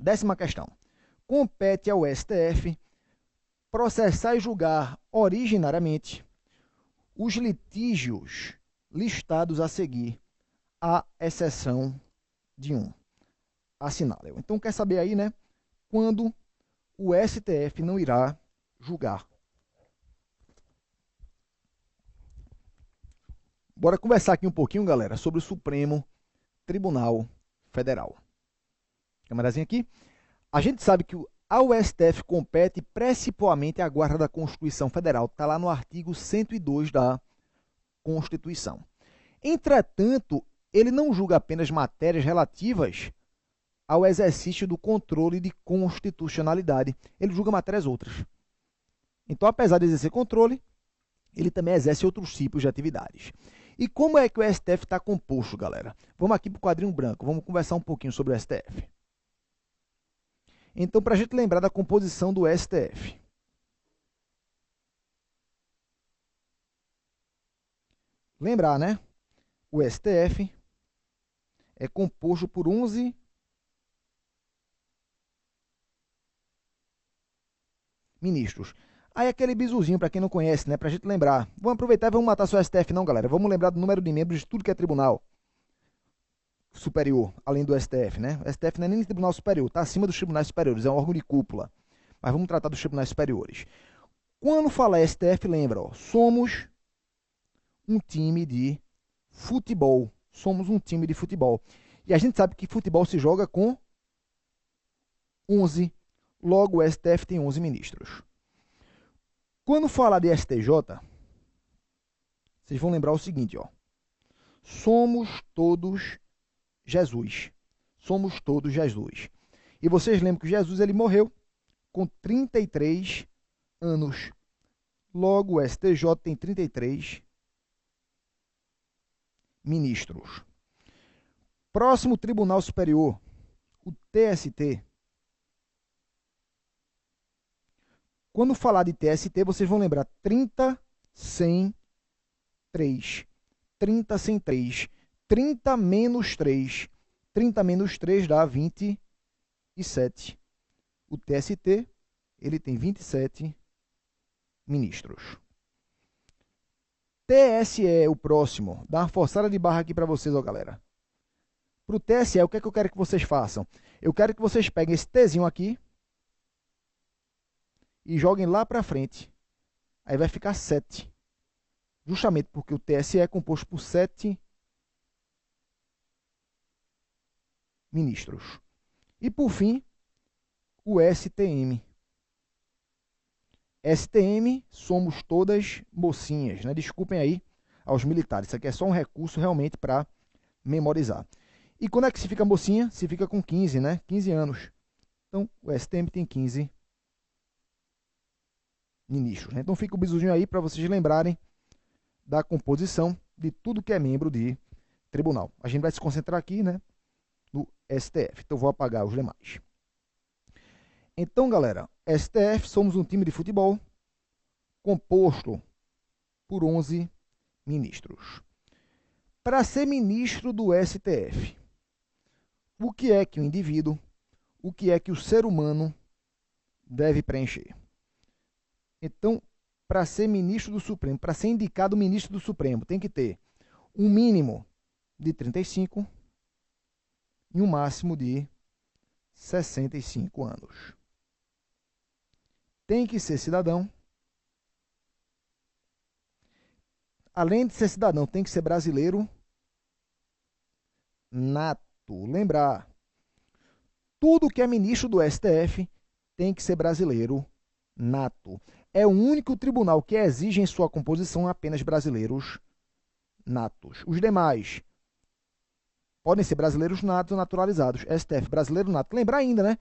10ª questão. Compete ao STF processar e julgar originariamente os litígios listados a seguir, à exceção de um. Assinale. Então, quer saber aí, né? Quando o STF não irá julgar. Bora conversar aqui um pouquinho, galera, sobre o Supremo Tribunal Federal. Câmerazinha aqui. A gente sabe que ao STF compete principalmente a guarda da Constituição Federal. Está lá no artigo 102 da Constituição. Entretanto, ele não julga apenas matérias relativas ao exercício do controle de constitucionalidade. Ele julga matérias outras. Então, apesar de exercer controle, ele também exerce outros tipos de atividades. E como é que o STF está composto, galera? Vamos aqui para o quadrinho branco, vamos conversar um pouquinho sobre o STF. Então, para a gente lembrar da composição do STF. Lembrar, né? O STF é composto por 11 ministros. Aí aquele bizuzinho, para quem não conhece, né? Para a gente lembrar. Vamos aproveitar e vamos matar só o STF não, galera. Vamos lembrar do número de membros de tudo que é tribunal superior, além do STF, né? O STF não é nem tribunal superior, está acima dos tribunais superiores, é um órgão de cúpula. Mas vamos tratar dos tribunais superiores. Quando fala STF, lembra, ó, somos um time de futebol. Somos um time de futebol. E a gente sabe que futebol se joga com 11. Logo, o STF tem 11 ministros. Quando falar de STJ, vocês vão lembrar o seguinte, ó. Somos todos Jesus. Somos todos Jesus. E vocês lembram que Jesus ele morreu com 33 anos. Logo, o STJ tem 33 ministros. Próximo Tribunal Superior, o TST. Quando falar de TST, vocês vão lembrar 30 sem 3. 30 sem 3. 30 menos 3. 30 menos 3 dá 27. O TST, ele tem 27 ministros. TSE, o próximo. Dá uma forçada de barra aqui para vocês, ó, galera. Para o TSE, o que é que eu quero que vocês façam? Eu quero que vocês peguem esse Tzinho aqui e joguem lá para frente. Aí vai ficar 7. Justamente porque o TSE é composto por 7 ministros. E, por fim, o STM. STM, somos todas mocinhas, né? Desculpem aí aos militares. Isso aqui é só um recurso realmente para memorizar. E quando é que se fica mocinha? Se fica com 15, né? 15 anos. Então, o STM tem 15 ministros, né? Então, fica o bizuzinho aí para vocês lembrarem da composição de tudo que é membro de tribunal. A gente vai se concentrar aqui, né, no STF. Então, vou apagar os demais. Então, galera, STF, somos um time de futebol composto por 11 ministros. Para ser ministro do STF, o que é que o indivíduo, o que é que o ser humano deve preencher? Então, para ser ministro do Supremo, para ser indicado ministro do Supremo, tem que ter um mínimo de 35 e um máximo de 65 anos. Tem que ser cidadão. Além de ser cidadão, tem que ser brasileiro nato. Lembrar, tudo que é ministro do STF tem que ser brasileiro nato. É o único tribunal que exige em sua composição apenas brasileiros natos. Os demais podem ser brasileiros natos ou naturalizados. STF, brasileiro nato. Lembrar ainda, né,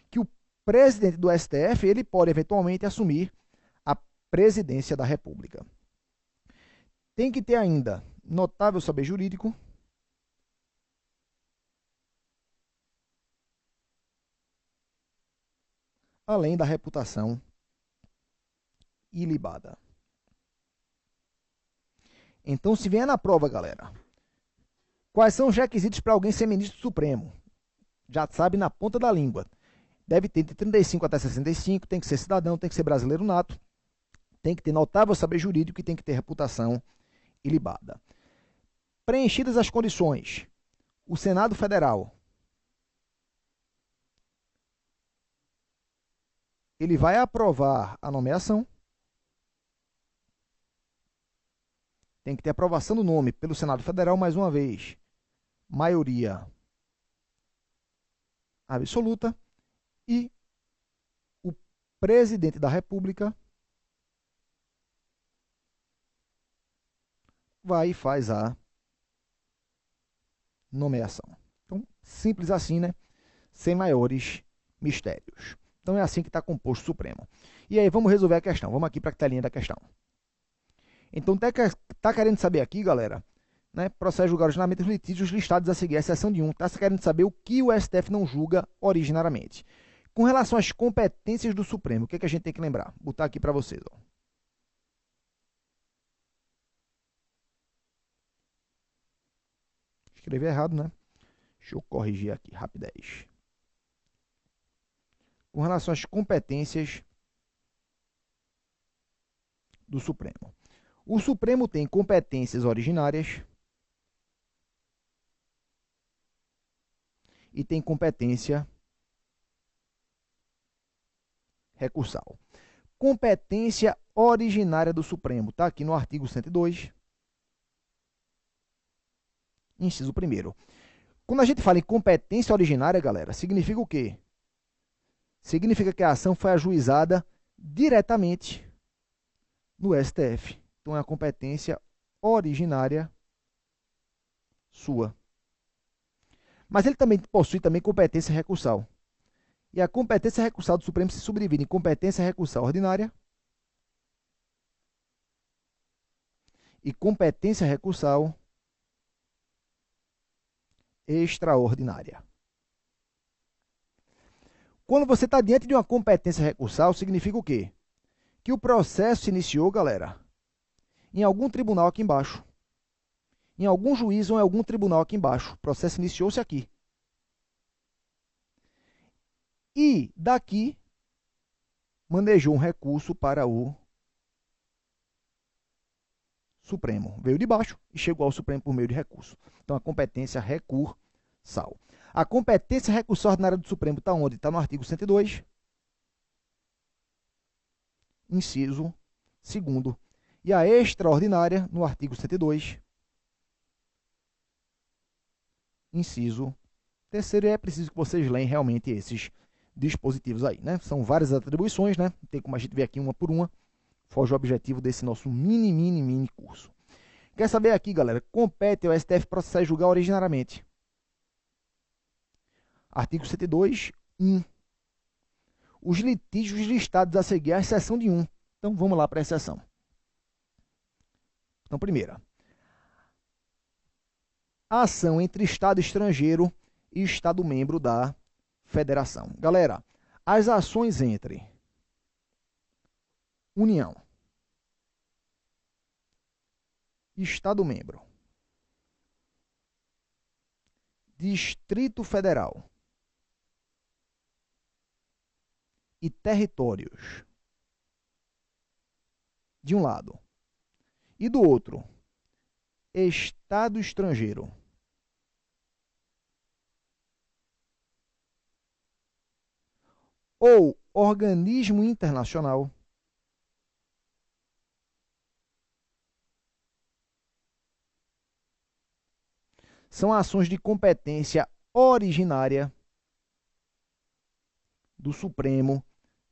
que o presidente do STF, ele pode eventualmente assumir a presidência da República. Tem que ter ainda notável saber jurídico, além da reputação ilibada. Então, se vier na prova, galera, quais são os requisitos para alguém ser ministro supremo? Já sabe na ponta da língua. deve ter entre 35 até 65, tem que ser cidadão, tem que ser brasileiro nato, tem que ter notável saber jurídico e tem que ter reputação ilibada. Preenchidas as condições, o Senado Federal ele vai aprovar a nomeação. Tem que ter aprovação do nome pelo Senado Federal, mais uma vez. Maioria absoluta. E o presidente da República vai e faz a nomeação. Então, simples assim, né? Sem maiores mistérios. Então, é assim que está composto o Supremo. E aí, vamos resolver a questão. Vamos aqui para a telinha da questão. Então, tá querendo saber aqui, galera, né? Processo julgar originalmente os litígios listados a seguir, a seção de 1. Está querendo saber o que o STF não julga originariamente. Com relação às competências do Supremo, o que, é que a gente tem que lembrar? Vou botar aqui para vocês. Ó. Escrevi errado, né? Deixa eu corrigir aqui, rapidez. Com relação às competências do Supremo. O Supremo tem competências originárias e tem competência recursal. Competência originária do Supremo está aqui no artigo 102, inciso 1º. Quando a gente fala em competência originária, galera, significa o quê? Significa que a ação foi ajuizada diretamente no STF. Então, é a competência originária sua. Mas ele também possui competência recursal. E a competência recursal do Supremo se subdivide em competência recursal ordinária e competência recursal extraordinária. Quando você está diante de uma competência recursal, significa o quê? Que o processo se iniciou, galera, em algum tribunal aqui embaixo. Em algum juízo ou em algum tribunal aqui embaixo. O processo iniciou-se aqui. E daqui manejou um recurso para o Supremo. Veio de baixo e chegou ao Supremo por meio de recurso. Então, a competência recursal. A competência recursal ordinária do Supremo está onde? Está no artigo 102, inciso 2º. E a extraordinária no artigo 102, inciso 3º. E é preciso que vocês leem realmente esses dispositivos aí, né? São várias atribuições, né? Não tem como a gente ver aqui uma por uma. Foge o objetivo desse nosso mini curso. Quer saber aqui, galera? Compete ao STF processar e julgar originariamente. Artigo 102, 1. Os litígios listados a seguir, a exceção de 1. Então, vamos lá para a exceção. Então, primeira. Ação entre Estado estrangeiro e Estado membro da Federação. Galera, as ações entre União, Estado membro, Distrito Federal e territórios, de um lado, e do outro, Estado estrangeiro, ou organismo internacional, são ações de competência originária do Supremo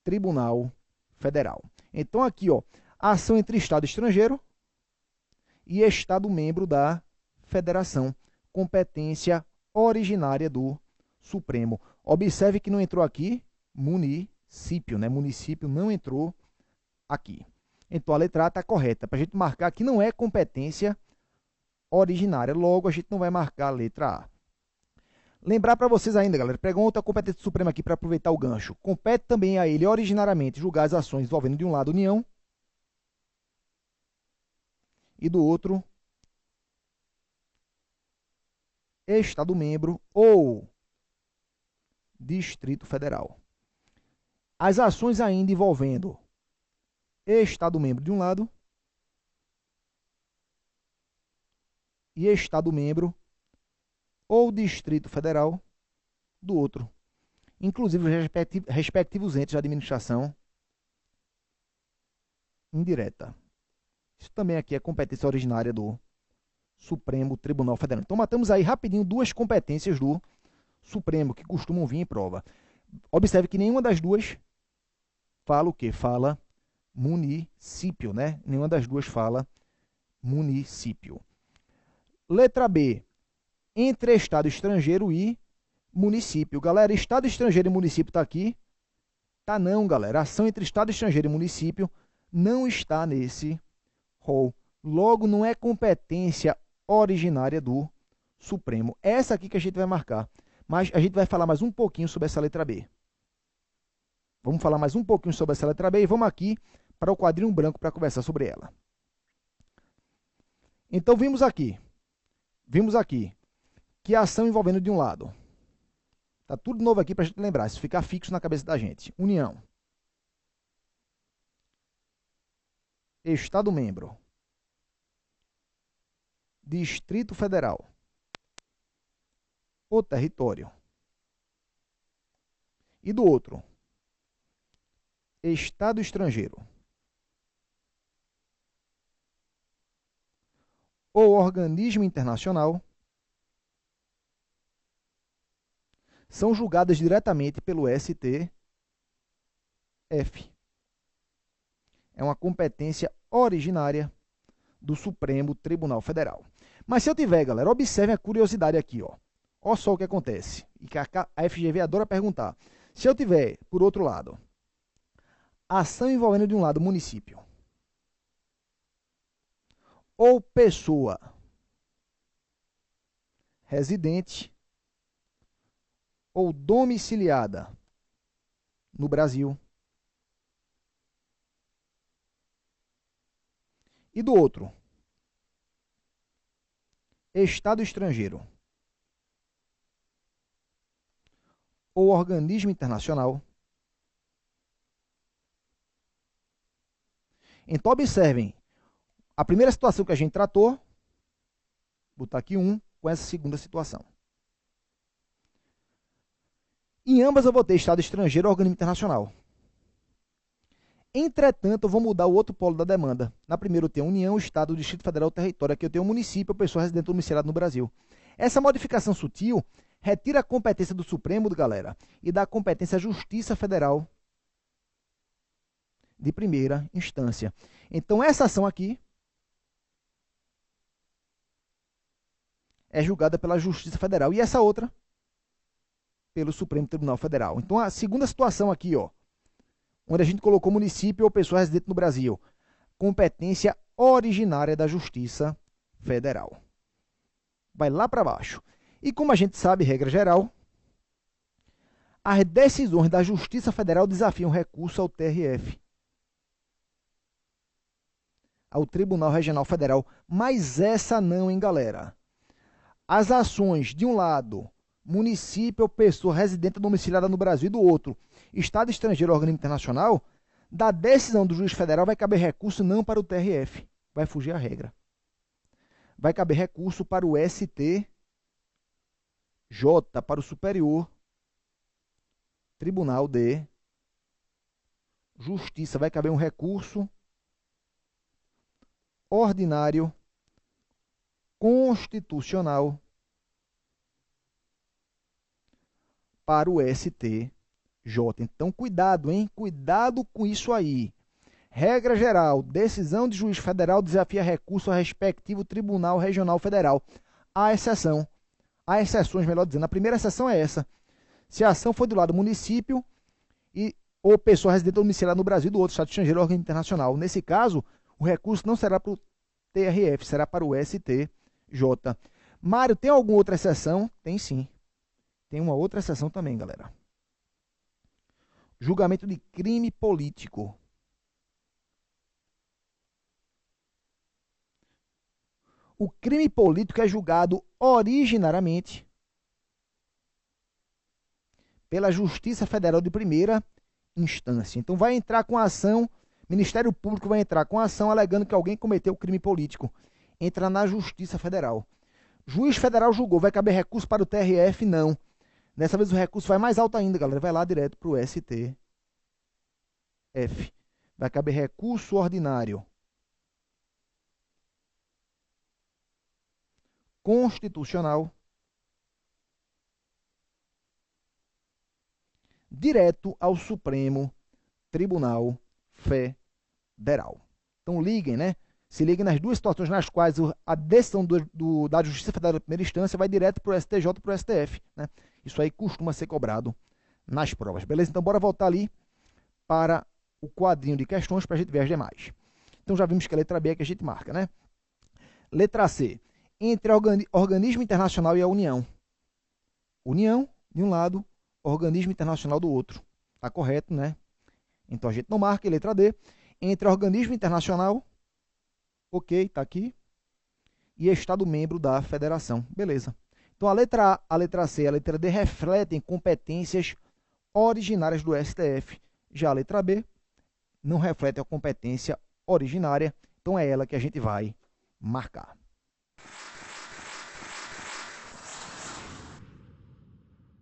Tribunal Federal. Então, aqui, ó, ação entre Estado estrangeiro e Estado membro da Federação, competência originária do Supremo. Observe que não entrou aqui município, né? Município não entrou aqui. Então, a letra A está correta. Para a gente marcar que não é competência originária. Logo, a gente não vai marcar a letra A. Lembrar para vocês ainda, galera, pegou outra competência do Supremo aqui para aproveitar o gancho. Compete também a ele, originariamente, julgar as ações envolvendo de um lado União e do outro Estado membro ou Distrito Federal. as ações ainda envolvendo Estado-membro de um lado e Estado-membro ou Distrito Federal do outro, inclusive os respectivos entes de administração indireta. Isso também aqui é competência originária do Supremo Tribunal Federal. Então, matamos aí rapidinho duas competências do Supremo que costumam vir em prova. Observe que nenhuma das duas fala o quê? Fala município, né? Nenhuma das duas fala município. Letra B. Entre Estado estrangeiro e município. Galera, Estado estrangeiro e município está aqui? Tá não, galera. Ação entre Estado estrangeiro e município não está nesse rol. Logo, não é competência originária do Supremo. Essa aqui que a gente vai marcar. Mas a gente vai falar mais um pouquinho sobre essa letra B. Vamos falar mais um pouquinho sobre essa letra B e vamos aqui para o quadrinho branco para conversar sobre ela. Então, vimos aqui que a ação envolvendo de um lado. Tá tudo novo aqui para a gente lembrar, isso ficar fixo na cabeça da gente. União. Estado-membro. Distrito Federal. O território. E do outro, Estado estrangeiro. Ou organismo internacional são julgadas diretamente pelo STF. É uma competência originária do Supremo Tribunal Federal. Mas se eu tiver, galera, observe a curiosidade aqui, ó. Olha só o que acontece. E que a FGV adora perguntar. Se eu tiver, por outro lado, ação envolvendo de um lado município ou pessoa residente ou domiciliada no Brasil, e do outro, Estado estrangeiro ou organismo internacional. Então, observem, a primeira situação que a gente tratou, vou botar aqui 1, com essa segunda situação. Em ambas eu vou ter Estado estrangeiro ou organismo internacional. Entretanto, eu vou mudar o outro polo da demanda. Na primeira eu tenho União, Estado, Distrito Federal, Território. Aqui eu tenho município, pessoa residente domiciliada no Brasil. Essa modificação sutil retira a competência do Supremo, galera, e dá a competência à Justiça Federal de primeira instância. Então, essa ação aqui é julgada pela Justiça Federal. E essa outra, pelo Supremo Tribunal Federal. Então, a segunda situação aqui, ó, onde a gente colocou município ou pessoa residente no Brasil. Competência originária da Justiça Federal. Vai lá para baixo. E como a gente sabe, regra geral, as decisões da Justiça Federal desafiam recurso ao TRF, ao Tribunal Regional Federal. Mas essa não, hein, galera? As ações, de um lado, município ou pessoa residente domiciliada no Brasil, e do outro, Estado estrangeiro ou organismo internacional, da decisão do juiz federal vai caber recurso não para o TRF. Vai fugir a regra. Vai caber recurso para o STJ, para o Superior Tribunal de Justiça. Vai caber um recurso ordinário constitucional para o STJ. Então, cuidado, hein? Cuidado com isso aí. Regra geral, decisão de juiz federal desafia recurso ao respectivo Tribunal Regional Federal. Há exceção. Há exceções, melhor dizendo. A primeira exceção é essa. Se a ação for do lado município ou pessoa residente domiciliada no Brasil, do outro Estado estrangeiro ou organismo internacional. Nesse caso, o recurso não será para o TRF, será para o STJ. Mário, tem alguma outra exceção? Tem sim. Tem uma outra exceção também, galera. Julgamento de crime político. O crime político é julgado originariamente pela Justiça Federal de primeira instância. Então vai entrar com a ação, Ministério Público vai entrar com a ação alegando que alguém cometeu crime político. Entra na Justiça Federal. Juiz federal julgou, vai caber recurso para o TRF? Não. Dessa vez o recurso vai mais alto ainda, galera. Vai lá direto para o STF. Vai caber recurso ordinário constitucional direto ao Supremo Tribunal Federal. Então liguem, né? Se liguem nas duas situações nas quais a decisão da Justiça Federal da primeira instância vai direto para o STJ e para o STF, né? Isso aí costuma ser cobrado nas provas, beleza? Então bora voltar ali para o quadrinho de questões para a gente ver as demais. Então já vimos que a letra B é que a gente marca, né? Letra C. Entre organismo internacional e a União. União de um lado, organismo internacional do outro. Tá correto, né? Então a gente não marca. E letra D. Entre organismo internacional, ok, tá aqui, e Estado membro da federação. Beleza. Então a letra A, a letra C e a letra D refletem competências originárias do STF. Já a letra B não reflete a competência originária. Então é ela que a gente vai marcar.